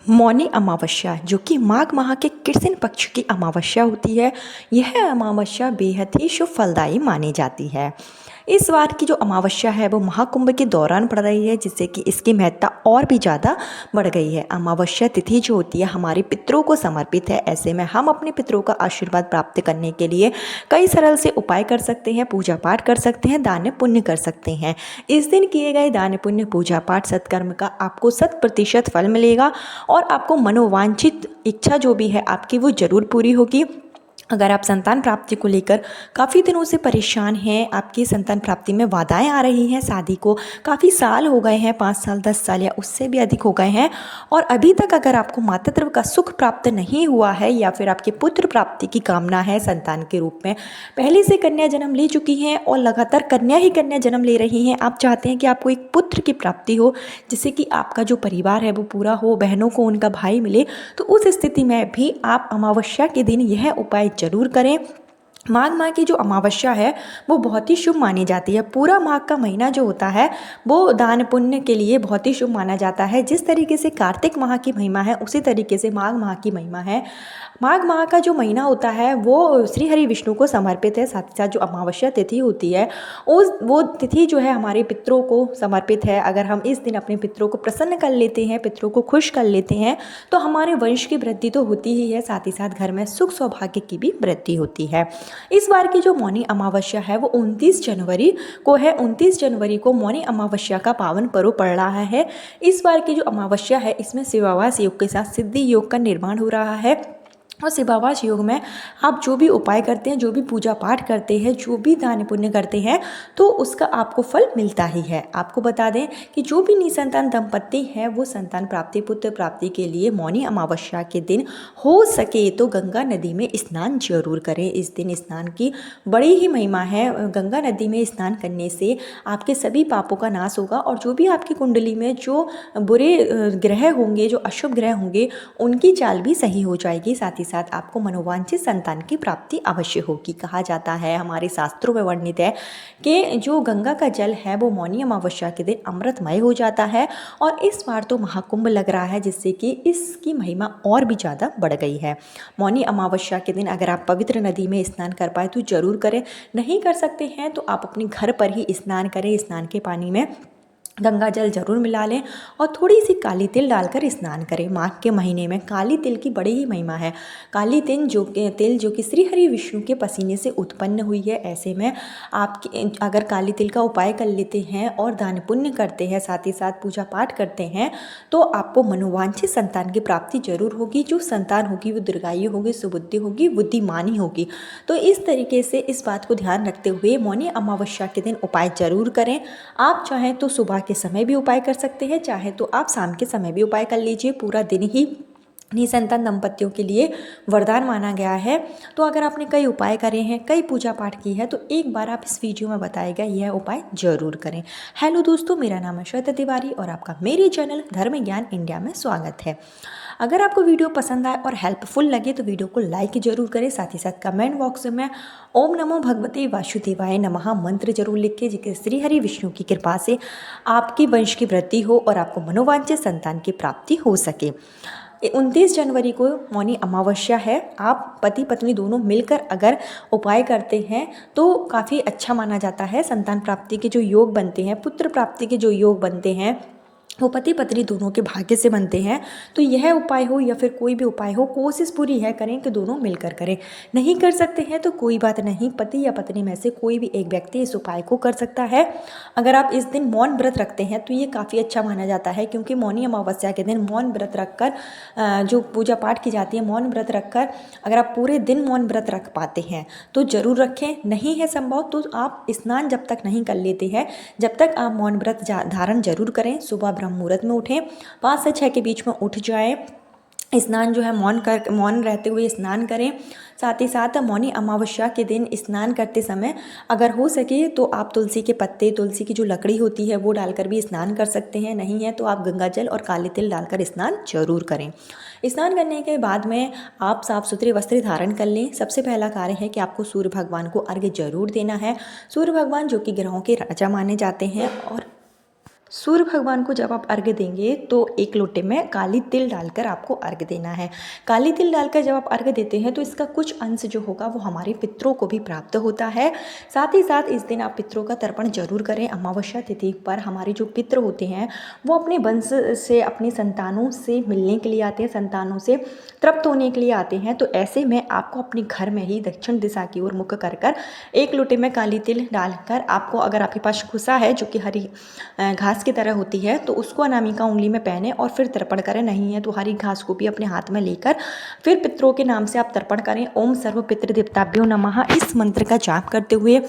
मौनी अमावस्या जो कि माघ माह के कृष्ण पक्ष की अमावस्या होती है। यह अमावस्या बेहद ही शुभ फलदायी मानी जाती है। इस बार की जो अमावस्या है वो महाकुंभ के दौरान पड़ रही है, जिससे कि इसकी महत्ता और भी ज़्यादा बढ़ गई है। अमावस्या तिथि जो होती है हमारे पितरों को समर्पित है। ऐसे में हम अपने पितरों का आशीर्वाद प्राप्त करने के लिए कई सरल से उपाय कर सकते हैं, पूजा पाठ कर सकते हैं, दान पुण्य कर सकते हैं। इस दिन किए गए दान पुण्य पूजा पाठ सत्कर्म का आपको 100% फल मिलेगा और आपको मनोवांछित इच्छा जो भी है आपकी वो ज़रूर पूरी होगी। अगर आप संतान प्राप्ति को लेकर काफ़ी दिनों से परेशान हैं, आपकी संतान प्राप्ति में बाधाएं आ रही हैं, शादी को काफ़ी साल हो गए हैं, 5 साल 10 साल या उससे भी अधिक हो गए हैं, और अभी तक अगर आपको मातृत्व का सुख प्राप्त नहीं हुआ है या फिर आपके पुत्र प्राप्ति की कामना है संतान के रूप में, पहले से कन्या जन्म ले चुकी हैं और लगातार कन्या ही कन्या जन्म ले रही हैं, आप चाहते हैं कि आपको एक पुत्र की प्राप्ति हो जिससे कि आपका जो परिवार है वो पूरा हो, बहनों को उनका भाई मिले, तो उस स्थिति में भी आप अमावस्या के दिन यह उपाय जरूर करें। माघ माह की जो अमावस्या है वो बहुत ही शुभ मानी जाती है। पूरा माघ का महीना जो होता है वो दान पुण्य के लिए बहुत ही शुभ माना जाता है। जिस तरीके से कार्तिक माह की महिमा है उसी तरीके से माघ माह की महिमा है। माघ माह का जो महीना होता है वो श्री हरि विष्णु को समर्पित है। साथ ही साथ जो अमावस्या तिथि होती है वो तिथि जो है हमारे पितरों को समर्पित है। अगर हम इस दिन अपने पितरों को प्रसन्न कर लेते हैं, पितरों को खुश कर लेते हैं, तो हमारे वंश की वृद्धि तो होती ही है, साथ ही साथ घर में सुख सौभाग्य की भी वृद्धि होती है। इस बार की जो मौनी अमावस्या है वो 29 जनवरी को है। 29 जनवरी को मौनी अमावस्या का पावन पर्व पड़ रहा है। इस बार की जो अमावस्या है इसमें शिवावास योग के साथ सिद्धि योग का निर्माण हो रहा है। और शिवावास योग में आप जो भी उपाय करते हैं, जो भी पूजा पाठ करते हैं, जो भी दान पुण्य करते हैं, तो उसका आपको फल मिलता ही है। आपको बता दें कि जो भी निसंतान दंपत्ति हैं वो संतान प्राप्ति, पुत्र प्राप्ति के लिए मौनी अमावस्या के दिन हो सके तो गंगा नदी में स्नान जरूर करें। इस दिन स्नान की बड़ी ही महिमा है। गंगा नदी में स्नान करने से आपके सभी पापों का नाश होगा और जो भी आपकी कुंडली में जो बुरे ग्रह होंगे, जो अशुभ ग्रह होंगे, उनकी चाल भी सही हो जाएगी। साथ ही साथ आपको मनोवांछित संतान की प्राप्ति अवश्य होगी। कहा जाता है, हमारे शास्त्रों में वर्णित है कि जो गंगा का जल है वो मौनी अमावस्या के दिन अमृतमय हो जाता है। और इस बार तो महाकुंभ लग रहा है जिससे कि इसकी महिमा और भी ज़्यादा बढ़ गई है। मौनी अमावस्या के दिन अगर आप पवित्र नदी में स्नान कर पाए तो जरूर करें। नहीं कर सकते हैं तो आप अपने घर पर ही स्नान करें। स्नान के पानी में गंगा जल जरूर मिला लें और थोड़ी सी काली तिल डालकर स्नान करें। माघ के महीने में काली तिल की बड़ी ही महिमा है। काली तिल जो कि श्री हरि विष्णु के पसीने से उत्पन्न हुई है। ऐसे में आप अगर काली तिल का उपाय कर लेते हैं और दान पुण्य करते हैं, साथ ही साथ पूजा पाठ करते हैं, तो आपको मनोवांछित संतान की प्राप्ति जरूर होगी। जो संतान होगी वो दीर्घायु होगी, सुबुद्धि होगी, बुद्धिमानी होगी। तो इस तरीके से इस बात को ध्यान रखते हुए मौनी अमावस्या के दिन उपाय जरूर करें। आप चाहें तो सुबह के समय भी उपाय कर सकते हैं, चाहे तो आप शाम के समय भी उपाय कर लीजिए। पूरा दिन ही निसंतान दंपतियों के लिए वरदान माना गया है। तो अगर आपने कई उपाय करे हैं, कई पूजा पाठ की है, तो एक बार आप इस वीडियो में बताए गए यह उपाय जरूर करें। हेलो दोस्तों, मेरा नाम है श्वेता तिवारी और आपका मेरे चैनल धर्म ज्ञान इंडिया में स्वागत है। अगर आपको वीडियो पसंद आए और हेल्पफुल लगे तो वीडियो को लाइक जरूर करें। साथ ही साथ कमेंट बॉक्स में ओम नमो भगवते वासुदेवाय नमः मंत्र जरूर लिखें, जिसके श्री हरि विष्णु की कृपा से आपकी वंश की वृद्धि हो और आपको मनोवांछित संतान की प्राप्ति हो सके। 29 जनवरी को मौनी अमावस्या है। आप पति पत्नी दोनों मिलकर अगर उपाय करते हैं तो काफ़ी अच्छा माना जाता है। संतान प्राप्ति के जो योग बनते हैं, पुत्र प्राप्ति के जो योग बनते हैं, वो पति पत्नी दोनों के भाग्य से बनते हैं। तो यह उपाय हो या फिर कोई भी उपाय हो, कोशिश पूरी है करें कि दोनों मिलकर करें। नहीं कर सकते हैं तो कोई बात नहीं, पति या पत्नी में से कोई भी एक व्यक्ति इस उपाय को कर सकता है। अगर आप इस दिन मौन व्रत रखते हैं तो ये काफ़ी अच्छा माना जाता है, क्योंकि मौनी अमावस्या के दिन मौन व्रत रखकर जो पूजा पाठ की जाती है, मौन व्रत रखकर अगर आप पूरे दिन मौन व्रत रख पाते हैं तो ज़रूर रखें। नहीं है संभव तो आप स्नान जब तक नहीं कर लेते हैं, जब तक आप मौन व्रत धारण जरूर करें। सुबह मुहूर्त में उठें, 5 से 6 के बीच में उठ जाएं। स्नान जो है मौन रहते हुए स्नान करें। साथ ही साथ मौनी अमावस्या के दिन स्नान करते समय अगर हो सके तो आप तुलसी के पत्ते, तुलसी की जो लकड़ी होती है वो डालकर भी स्नान कर सकते हैं। नहीं है तो आप गंगा जल और काली तिल डालकर स्नान जरूर करें। स्नान करने के बाद में आप साफ सुथरे वस्त्र धारण कर लें। सबसे पहला कार्य है कि आपको सूर्य भगवान को अर्घ्य जरूर देना है। सूर्य भगवान जो कि ग्रहों के राजा माने जाते हैं और सूर्य भगवान को जब आप अर्घ्य देंगे तो एक लोटे में काली तिल डालकर आपको अर्घ्य देना है। काली तिल डालकर जब आप अर्घ्य देते हैं तो इसका कुछ अंश जो होगा वो हमारे पितरों को भी प्राप्त होता है। साथ ही साथ इस दिन आप पितरों का तर्पण जरूर करें। अमावस्या तिथि पर हमारे जो पितर होते हैं वो अपने वंश से, अपनी संतानों से मिलने के लिए आते हैं, संतानों से तृप्त होने के लिए आते हैं। तो ऐसे में आपको अपने घर में ही दक्षिण दिशा की ओर मुख कर कर एक लोटे में काली तिल डालकर आपको, अगर आपके पास कुसा है जो कि हरी घास की तरह होती है, तो उसको अनामिका उंगली में पहने और फिर तर्पण करें। नहीं है तो हरी घास को भी अपने हाथ में लेकर फिर पितरों के नाम से आप तर्पण करें। ओम सर्व पितृ देवताभ्यो नमः इस मंत्र का जाप करते हुए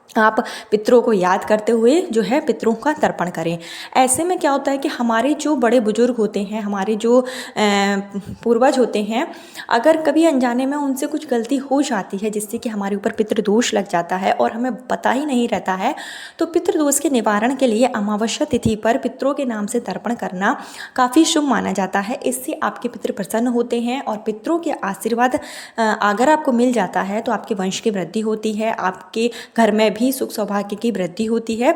आप पितरों को याद करते हुए जो है पितरों का तर्पण करें। ऐसे में क्या होता है कि हमारे जो बड़े बुजुर्ग होते हैं, हमारे जो पूर्वज होते हैं, अगर कभी अनजाने में उनसे कुछ गलती हो जाती है जिससे कि हमारे ऊपर पितृदोष लग जाता है और हमें पता ही नहीं रहता है, तो पितृदोष के निवारण के लिए अमावस्या तिथि पर पितरों के नाम से तर्पण करना काफ़ी शुभ माना जाता है। इससे आपके पितृ प्रसन्न होते हैं और पितरों के आशीर्वाद अगर आपको मिल जाता है तो आपके वंश की वृद्धि होती है, आपके घर में भी सुख सौभाग्य की वृद्धि होती है।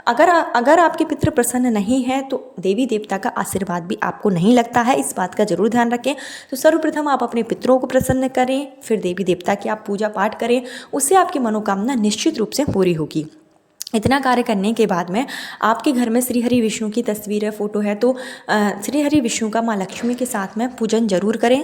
अगर आपके पितृ प्रसन्न नहीं है तो देवी देवता का आशीर्वाद भी आपको नहीं लगता है। इस बात का जरूर ध्यान रखें। तो सर्वप्रथम आप अपने पितरों को प्रसन्न करें, फिर देवी देवता की आप पूजा पाठ करें, उससे आपकी मनोकामना निश्चित रूप से पूरी होगी। इतना कार्य करने के बाद में आपके घर में श्री हरि विष्णु की तस्वीर है, फोटो है, तो श्री हरि विष्णु का माँ लक्ष्मी के साथ में पूजन जरूर करें।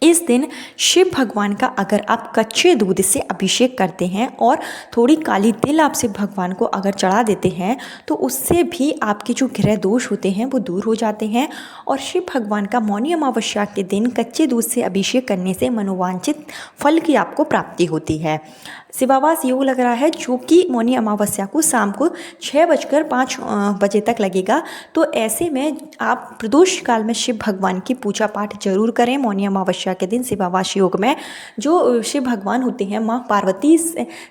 इस दिन शिव भगवान का अगर आप कच्चे दूध से अभिषेक करते हैं और थोड़ी काली तिल आप शिव भगवान को अगर चढ़ा देते हैं तो उससे भी आपके जो ग्रह दोष होते हैं वो दूर हो जाते हैं। और शिव भगवान का मौनी अमावस्या के दिन कच्चे दूध से अभिषेक करने से मनोवांछित फल की आपको प्राप्ति होती है। शिवावास योग लग रहा है जो कि मौनी अमावस्या को शाम को 6:05 बजे तक लगेगा। तो ऐसे में आप प्रदोष काल में शिव भगवान की पूजा पाठ जरूर करें। मौनी अमावस्या के दिन शिवावास योग में जो शिव भगवान होते हैं माँ पार्वती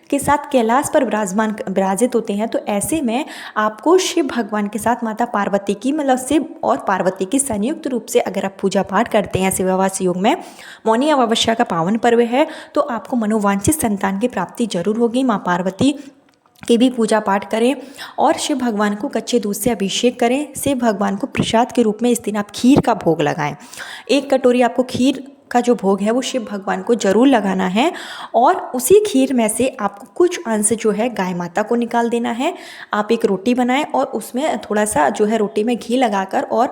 के साथ कैलाश पर विराजित होते हैं। तो ऐसे में आपको शिव भगवान के साथ माता पार्वती की, मतलब शिव और पार्वती की संयुक्त रूप से अगर आप पूजा पाठ करते हैं शिवावास योग में, मौनी अमावस्या का पावन पर्व है, तो आपको मनोवांछित संतान की प्राप्ति जरूर होगी। माँ पार्वती की भी पूजा पाठ करें और शिव भगवान को कच्चे दूध से अभिषेक करें। शिव भगवान को प्रसाद के रूप में इस दिन आप खीर का भोग लगाएं। 1 कटोरी आपको खीर का जो भोग है वो शिव भगवान को जरूर लगाना है और उसी खीर में से आपको कुछ अंश जो है गाय माता को निकाल देना है। आप एक रोटी बनाएं और उसमें थोड़ा सा जो है रोटी में घी लगाकर और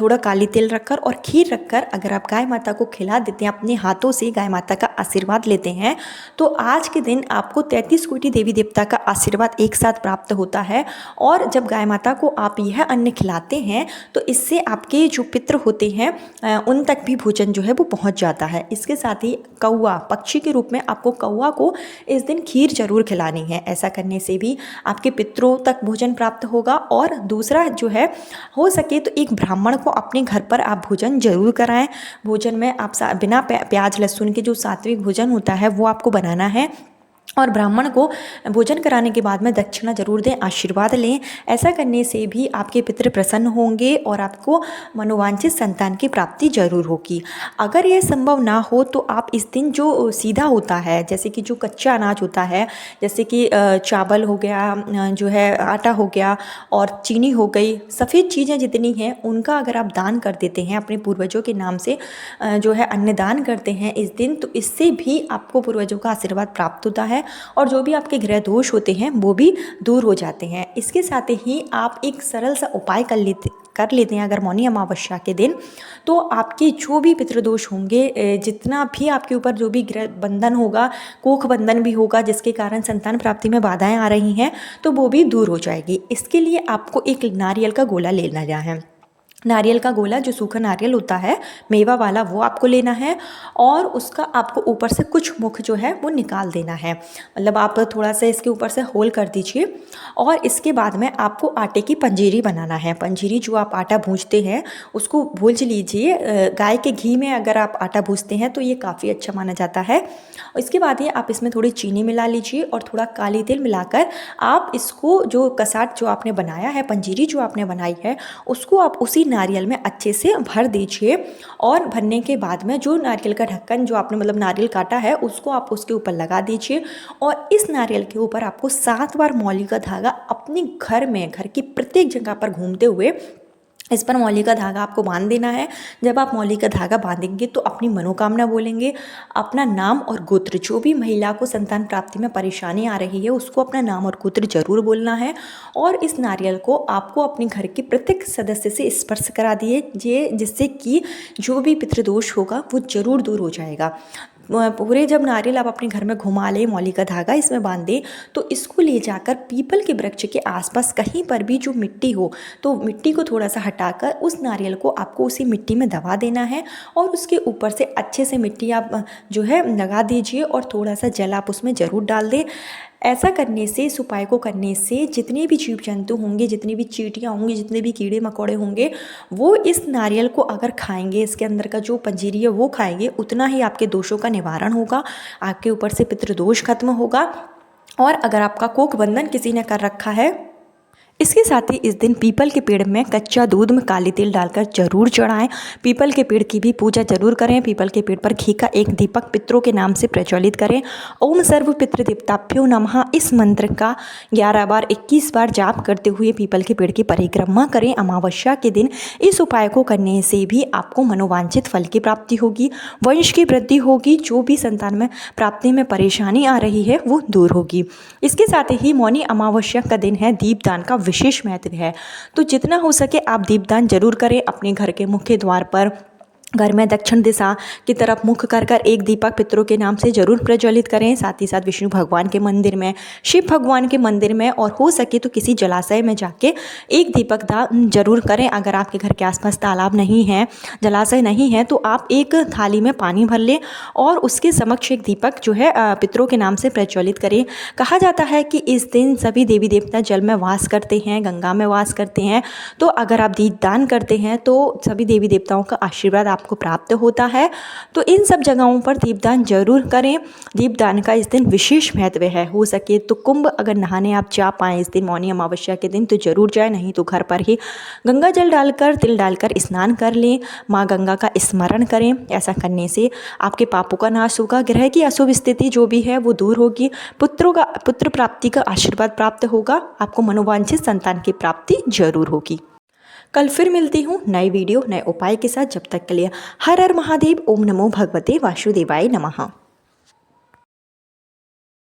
थोड़ा काली तिल रखकर और खीर रखकर अगर आप गाय माता को खिला देते हैं, अपने हाथों से गाय माता का आशीर्वाद लेते हैं, तो आज के दिन आपको 33 कोटि देवी देवता का आशीर्वाद एक साथ प्राप्त होता है। और जब गाय माता को आप यह अन्न खिलाते हैं तो इससे आपके जो पितृ होते हैं उन तक भी भोजन जो है वो पहुँच जाता है। इसके साथ ही कौवा पक्षी के रूप में आपको कौवा को इस दिन खीर जरूर खिलानी है। ऐसा करने से भी आपके पितरों तक भोजन प्राप्त होगा। और दूसरा जो है, हो सके तो एक ब्राह्मण को अपने घर पर आप भोजन जरूर कराएं। भोजन में आप बिना प्याज लहसुन के जो सात्विक भोजन होता है वो आपको बनाना है और ब्राह्मण को भोजन कराने के बाद में दक्षिणा जरूर दें, आशीर्वाद लें। ऐसा करने से भी आपके पितृ प्रसन्न होंगे और आपको मनोवांछित संतान की प्राप्ति जरूर होगी। अगर यह संभव ना हो तो आप इस दिन जो सीधा होता है, जैसे कि जो कच्चा अनाज होता है, जैसे कि चावल हो गया, जो है आटा हो गया और चीनी हो गई, सफ़ेद चीज़ें जितनी हैं उनका अगर आप दान कर देते हैं, अपने पूर्वजों के नाम से जो है अन्नदान करते हैं इस दिन, तो इससे भी आपको पूर्वजों का आशीर्वाद प्राप्त होता है और जो भी आपके ग्रह दोष होते हैं वो भी दूर हो जाते हैं। इसके साथ ही आप एक सरल सा उपाय कर लेते हैं अगर मौनी अमावस्या के दिन, तो आपके जो भी पितृदोष होंगे, जितना भी आपके ऊपर जो भी ग्रह बंधन होगा, कोख बंधन भी होगा जिसके कारण संतान प्राप्ति में बाधाएं आ रही हैं, तो वो भी दूर हो जाएगी। इसके लिए आपको एक नारियल का गोला लेना है। नारियल का गोला, जो सूखा नारियल होता है मेवा वाला, वो आपको लेना है और उसका आपको ऊपर से कुछ मुख जो है वो निकाल देना है। मतलब आप थोड़ा सा इसके ऊपर से होल कर दीजिए और इसके बाद में आपको आटे की पंजीरी बनाना है। पंजीरी जो आप आटा भूनते हैं उसको भून लीजिए। गाय के घी में अगर आप आटा भूनते हैं तो ये काफ़ी अच्छा माना जाता है। इसके बाद ये आप इसमें थोड़ी चीनी मिला लीजिए और थोड़ा काली तिल मिलाकर आप इसको, जो कसाट जो आपने बनाया है, पंजीरी जो आपने बनाई है, उसको आप उसी नारियल में अच्छे से भर दीजिए। और भरने के बाद में जो नारियल का ढक्कन जो आपने मतलब नारियल काटा है उसको आप उसके ऊपर लगा दीजिए। और इस नारियल के ऊपर आपको 7 बार मौली का धागा अपने घर में, घर की प्रत्येक जगह पर घूमते हुए इस पर मौली का धागा आपको बांध देना है। जब आप मौली का धागा बांधेंगे तो अपनी मनोकामना बोलेंगे, अपना नाम और गोत्र, जो भी महिला को संतान प्राप्ति में परेशानी आ रही है उसको अपना नाम और गोत्र जरूर बोलना है। और इस नारियल को आपको अपने घर के प्रत्येक सदस्य से स्पर्श करा दिए, जिससे कि जो भी पितृदोष होगा वो जरूर दूर हो जाएगा। पूरे जब नारियल आप अपने घर में घुमा लें, मौली का धागा इसमें बांध दें, तो इसको ले जाकर पीपल के वृक्ष के आसपास कहीं पर भी जो मिट्टी हो तो मिट्टी को थोड़ा सा हटाकर उस नारियल को आपको उसी मिट्टी में दबा देना है। और उसके ऊपर से अच्छे से मिट्टी आप जो है लगा दीजिए और थोड़ा सा जल आप उसमें ज़रूर डाल दें। ऐसा करने से, इस उपाय को करने से जितने भी जीव जंतु होंगे, जितनी भी चींटियाँ होंगी, जितने भी कीड़े मकोड़े होंगे, वो इस नारियल को अगर खाएंगे, इसके अंदर का जो पंजीरी है वो खाएंगे, उतना ही आपके दोषों का निवारण होगा, आपके ऊपर से पितृदोष खत्म होगा। और अगर आपका कोख बंधन किसी ने कर रखा है, इसके साथ ही इस दिन पीपल के पेड़ में कच्चा दूध में काली तिल डालकर जरूर चढ़ाएं। पीपल के पेड़ की भी पूजा जरूर करें। पीपल के पेड़ पर घी का एक दीपक पितरों के नाम से प्रज्वलित करें। ओम सर्व पितृदेवताभ्यो नमः इस मंत्र का 11 बार 21 बार जाप करते हुए पीपल के पेड़ की परिक्रमा करें। अमावस्या के दिन इस उपाय को करने से भी आपको मनोवांछित फल की प्राप्ति होगी, वंश की वृद्धि होगी, जो भी संतान में प्राप्ति में परेशानी आ रही है वो दूर होगी। इसके साथ ही मौनी अमावस्या का दिन है, दीपदान का विशेष महत्व है। तो जितना हो सके आप दीपदान जरूर करें। अपने घर के मुख्य द्वार पर, घर में दक्षिण दिशा की तरफ मुख कर कर एक दीपक पितरों के नाम से जरूर प्रज्वलित करें। साथ ही साथ विष्णु भगवान के मंदिर में, शिव भगवान के मंदिर में, और हो सके तो किसी जलाशय में जाके एक दीपक दान जरूर करें। अगर आपके घर के आसपास तालाब नहीं है, जलाशय नहीं है, तो आप एक थाली में पानी भर लें और उसके समक्ष एक दीपक जो है पितरों के नाम से प्रज्वलित करें। कहा जाता है कि इस दिन सभी देवी देवता जल में वास करते हैं, गंगा में वास करते हैं। तो अगर आप दीपदान करते हैं तो सभी देवी देवताओं का आशीर्वाद आपको प्राप्त होता है। तो इन सब जगहों पर दीपदान जरूर करें। दीपदान का इस दिन विशेष महत्व है। हो सके तो कुंभ अगर नहाने आप जा पाएँ इस दिन मौनी अमावस्या के दिन तो जरूर जाए, नहीं तो घर पर ही गंगा जल डालकर, तिल डालकर स्नान कर लें। माँ गंगा का स्मरण करें। ऐसा करने से आपके पापों का नाश होगा, ग्रह की अशुभ स्थिति जो भी है वो दूर होगी, पुत्र प्राप्ति का आशीर्वाद प्राप्त होगा, आपको मनोवांछित संतान की प्राप्ति जरूर होगी। कल फिर मिलती हूँ नए वीडियो, नए उपाय के साथ। जब तक के लिए हर हर महादेव। ओम नमो भगवते वासुदेवाय नमः।